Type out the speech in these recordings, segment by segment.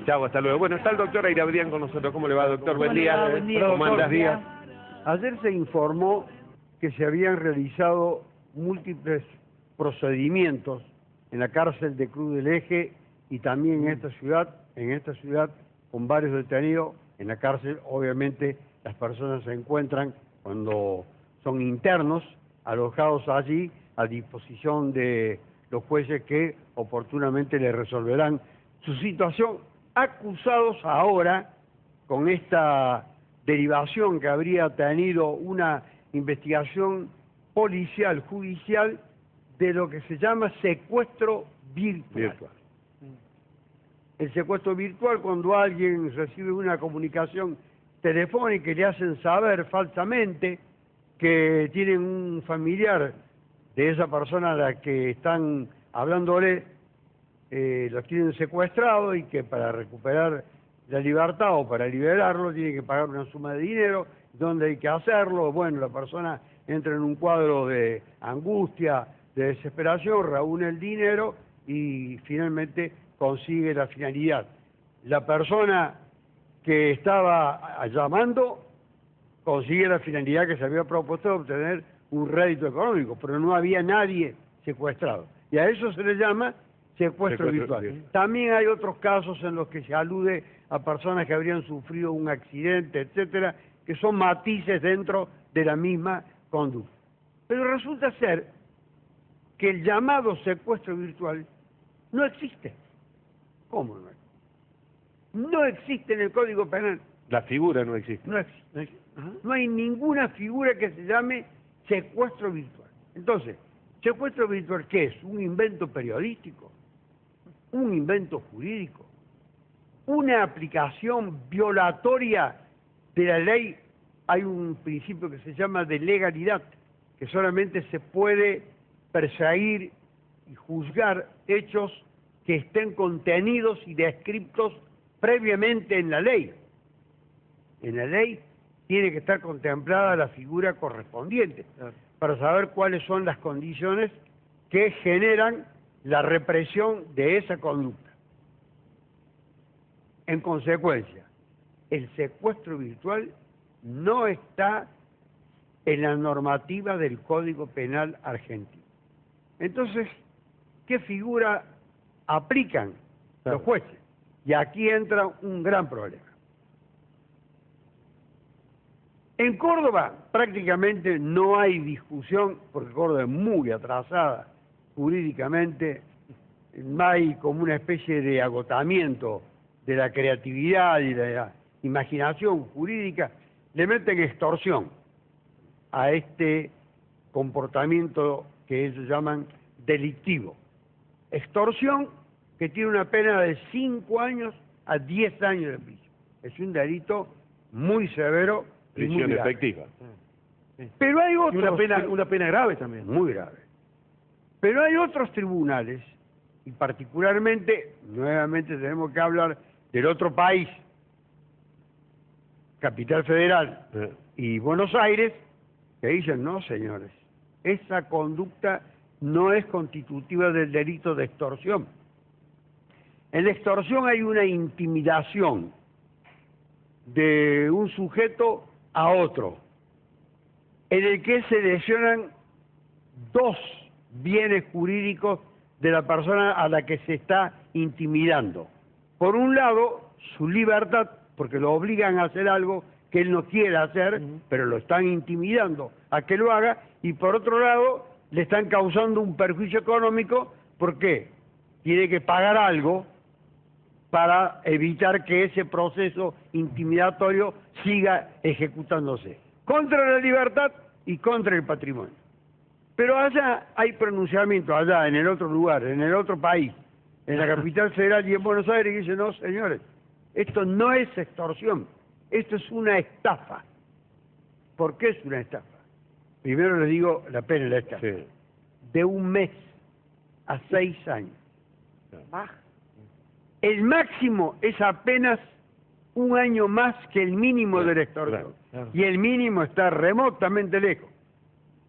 Chau, hasta luego. Bueno, está el doctor Airabrián con nosotros. ¿Cómo le va, doctor? Buen le día. va? Buen día. ¿Cómo anda? Buenos días. Ayer se informó que se habían realizado múltiples procedimientos en la cárcel de Cruz del Eje y también en esta ciudad con varios detenidos. En la cárcel, obviamente, las personas se encuentran cuando son internos, alojados allí a disposición de los jueces que oportunamente le resolverán su situación, acusados ahora con esta derivación que habría tenido una investigación policial, judicial, de lo que se llama secuestro virtual. El secuestro virtual, cuando alguien recibe una comunicación telefónica y le hacen saber falsamente que tienen un familiar de esa persona a la que están hablándole, los tienen secuestrado y que para recuperar la libertad o para liberarlo tiene que pagar una suma de dinero. ¿Dónde hay que hacerlo? Bueno, la persona entra en un cuadro de angustia, de desesperación, reúne el dinero y finalmente consigue la finalidad. La persona que estaba llamando consigue la finalidad que se había propuesto de obtener un rédito económico, pero no había nadie secuestrado. Y a eso se le llama secuestro virtual. También hay otros casos en los que se alude a personas que habrían sufrido un accidente, etcétera, que son matices dentro de la misma conducta. Pero resulta ser que el llamado secuestro virtual no existe. ¿Cómo no existe? No existe en el Código Penal. La figura no existe. No existe. No hay ninguna figura que se llame secuestro virtual. Entonces, ¿secuestro virtual qué es? ¿Un invento periodístico? ¿Un invento jurídico? ¿Una aplicación violatoria de la ley? Hay un principio que se llama de legalidad, que solamente se puede perseguir y juzgar hechos que estén contenidos y descritos previamente en la ley. En la ley tiene que estar contemplada la figura correspondiente para saber cuáles son las condiciones que generan la represión de esa conducta. En consecuencia, el secuestro virtual no está en la normativa del Código Penal argentino. Entonces, ¿qué figura aplican los jueces? Y aquí entra un gran problema. En Córdoba prácticamente no hay discusión, porque Córdoba es muy atrasada jurídicamente, hay como una especie de agotamiento de la creatividad y de la imaginación jurídica. Le meten extorsión a este comportamiento que ellos llaman delictivo. Extorsión que tiene una pena de 5 años a 10 años de prisión. Es un delito muy severo. Prisión efectiva. Pero hay otros... Una pena grave también. Muy grave. Pero hay otros tribunales, y particularmente, nuevamente tenemos que hablar del otro país, Capital Federal y Buenos Aires, que dicen, no señores, esa conducta no es constitutiva del delito de extorsión. En la extorsión hay una intimidación de un sujeto a otro, en el que se lesionan dos bienes jurídicos de la persona a la que se está intimidando. Por un lado, su libertad, porque lo obligan a hacer algo que él no quiere hacer, pero lo están intimidando a que lo haga, y por otro lado, le están causando un perjuicio económico, porque tiene que pagar algo para evitar que ese proceso intimidatorio siga ejecutándose, contra la libertad y contra el patrimonio. Pero allá hay pronunciamiento, allá en el otro lugar, en el otro país, en la Capital Federal y en Buenos Aires, que dicen, no señores, esto no es extorsión, esto es una estafa. ¿Por qué es una estafa? Primero les digo la pena de la estafa. Sí. De 1 mes a 6 años. El máximo es apenas 1 año más que el mínimo de la extorsión. Y el mínimo está remotamente lejos.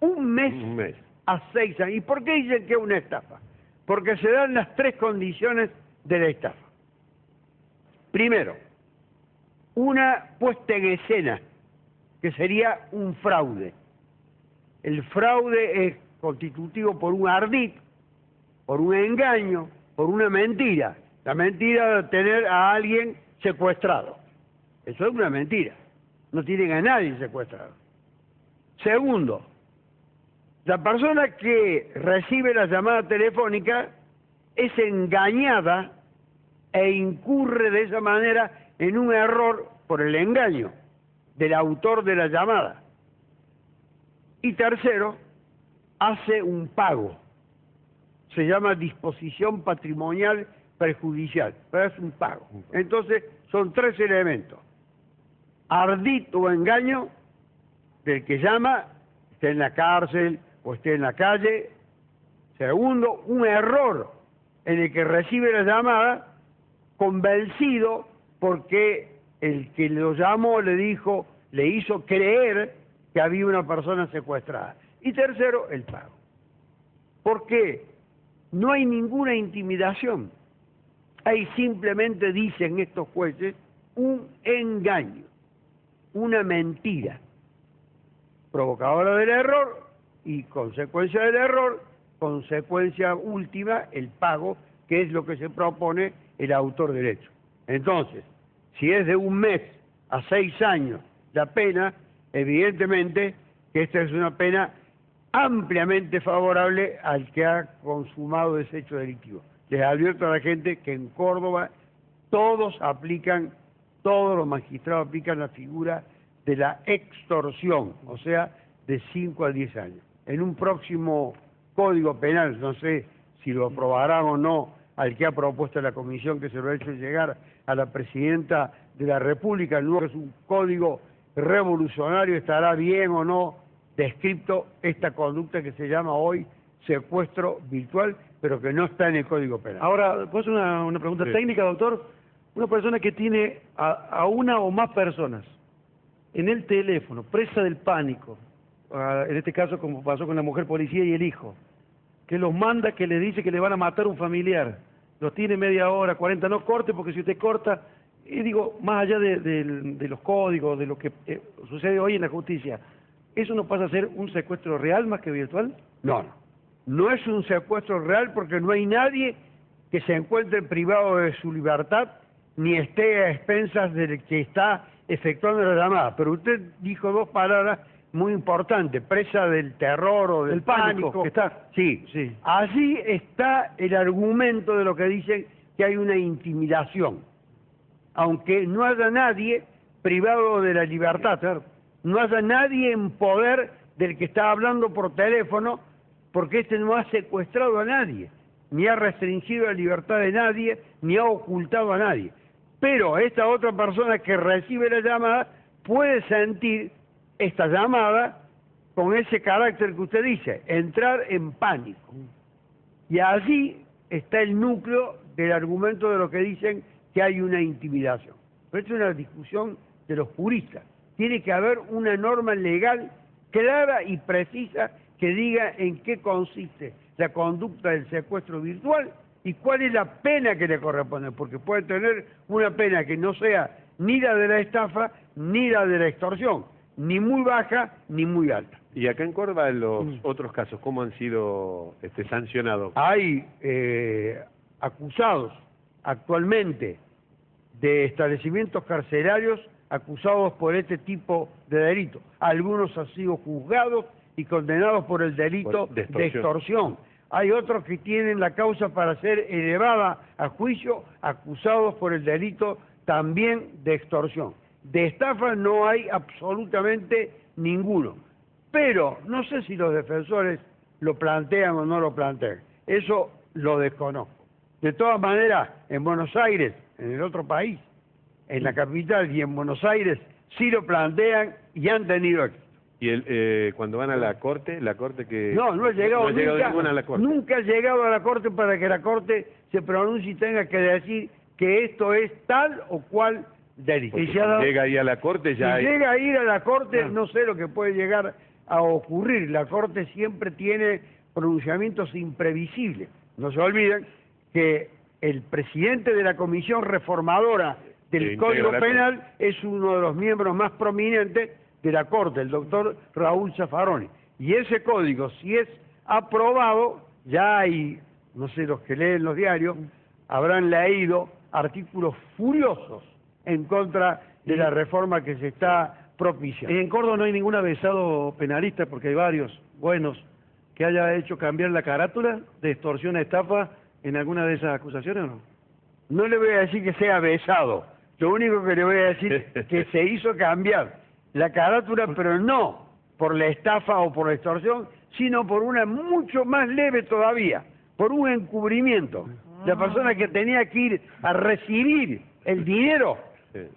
1 mes a 6 años. ¿Y por qué dicen que es una estafa? Porque se dan las 3 condiciones de la estafa. Primero, una puesta en escena, que sería un fraude. El fraude es constitutivo por un ardid, por un engaño, por una mentira. La mentira de tener a alguien secuestrado. Eso es una mentira. No tienen a nadie secuestrado. Segundo, la persona que recibe la llamada telefónica es engañada e incurre de esa manera en un error por el engaño del autor de la llamada. Y tercero, hace un pago. Se llama disposición patrimonial perjudicial, pero es un pago. Entonces, son tres elementos. Ardid o engaño del que llama, esté en la cárcel o esté en la calle. Segundo, un error en el que recibe la llamada, convencido porque el que lo llamó le dijo, le hizo creer que había una persona secuestrada. Y tercero, el pago. ¿Por qué? No hay ninguna intimidación. Hay simplemente, dicen estos jueces, un engaño, una mentira provocadora del error y consecuencia del error, consecuencia última, el pago, que es lo que se propone el autor del hecho. Entonces, si es de 1 mes a 6 años la pena, evidentemente que esta es una pena ampliamente favorable al que ha consumado ese hecho delictivo. Les advierto a la gente que en Córdoba todos los magistrados aplican la figura de la extorsión, o sea, de 5 a 10 años. En un próximo Código Penal, no sé si lo aprobarán o no, al que ha propuesto la comisión que se lo ha hecho llegar a la Presidenta de la República, el nuevo es un código revolucionario, estará bien o no descrito esta conducta que se llama hoy secuestro virtual, pero que no está en el Código Penal. Ahora, ¿puedo hacer una pregunta técnica, doctor? Una persona que tiene a una o más personas en el teléfono, presa del pánico, en este caso como pasó con la mujer policía y el hijo, que los manda, que les dice que le van a matar a un familiar, los tiene media hora, 40, no corte, porque si usted corta, y digo, más allá de los códigos, de lo que sucede hoy en la justicia, ¿eso no pasa a ser un secuestro real más que virtual? No es un secuestro real porque no hay nadie que se encuentre privado de su libertad ni esté a expensas del que está efectuando la llamada. Pero usted dijo dos palabras muy importantes, presa del terror o del pánico. Que está. Sí. Allí está el argumento de lo que dicen que hay una intimidación. Aunque no haya nadie privado de la libertad, no haya nadie en poder del que está hablando por teléfono, porque este no ha secuestrado a nadie, ni ha restringido la libertad de nadie, ni ha ocultado a nadie. Pero esta otra persona que recibe la llamada puede sentir esta llamada con ese carácter que usted dice, entrar en pánico. Y allí está el núcleo del argumento de lo que dicen que hay una intimidación. Pero esto es una discusión de los juristas. Tiene que haber una norma legal clara y precisa que diga en qué consiste la conducta del secuestro virtual y cuál es la pena que le corresponde, porque puede tener una pena que no sea ni la de la estafa ni la de la extorsión, ni muy baja ni muy alta. Y acá en Córdoba, los otros casos, ¿cómo han sido sancionados? Hay acusados actualmente de establecimientos carcelarios acusados por este tipo de delito. Algunos han sido juzgados y condenados por el delito de extorsión. Hay otros que tienen la causa para ser elevada a juicio, acusados por el delito también de extorsión. De estafa no hay absolutamente ninguno. Pero no sé si los defensores lo plantean o no lo plantean. Eso lo desconozco. De todas maneras, en Buenos Aires, en el otro país, en la capital y en Buenos Aires, sí lo plantean y han tenido éxito. Y cuando van a la corte que... No ha llegado, ninguna a la corte. Nunca ha llegado a la corte para que la corte se pronuncie y tenga que decir que esto es tal o cual delito. Si llega ahí a la corte ya si llega a ir a la corte, no sé lo que puede llegar a ocurrir. La corte siempre tiene pronunciamientos imprevisibles. No se olviden que el presidente de la comisión reformadora del Código Penal es uno de los miembros más prominentes de la Corte, el doctor Raúl Zaffaroni. Y ese código, si es aprobado, ya hay, no sé, los que leen los diarios, habrán leído artículos furiosos en contra de la reforma que se está propiciando. En Córdoba no hay ningún avesado penalista, porque hay varios buenos, que haya hecho cambiar la carátula de extorsión a estafa en alguna de esas acusaciones, ¿o no? No le voy a decir que sea avesado, lo único que le voy a decir es que se hizo cambiar la carátula, pero no por la estafa o por la extorsión, sino por una mucho más leve todavía, por un encubrimiento. La persona que tenía que ir a recibir el dinero,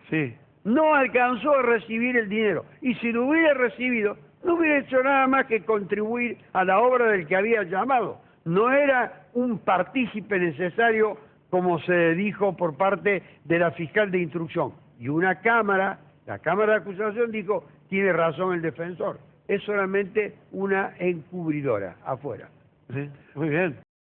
Sí. no alcanzó a recibir el dinero. Y si lo hubiera recibido, no hubiera hecho nada más que contribuir a la obra del que había llamado. No era un partícipe necesario, como se dijo por parte de la fiscal de instrucción. Y una cámara, la Cámara de Acusación dijo, tiene razón el defensor. Es solamente una encubridora afuera. Sí, muy bien.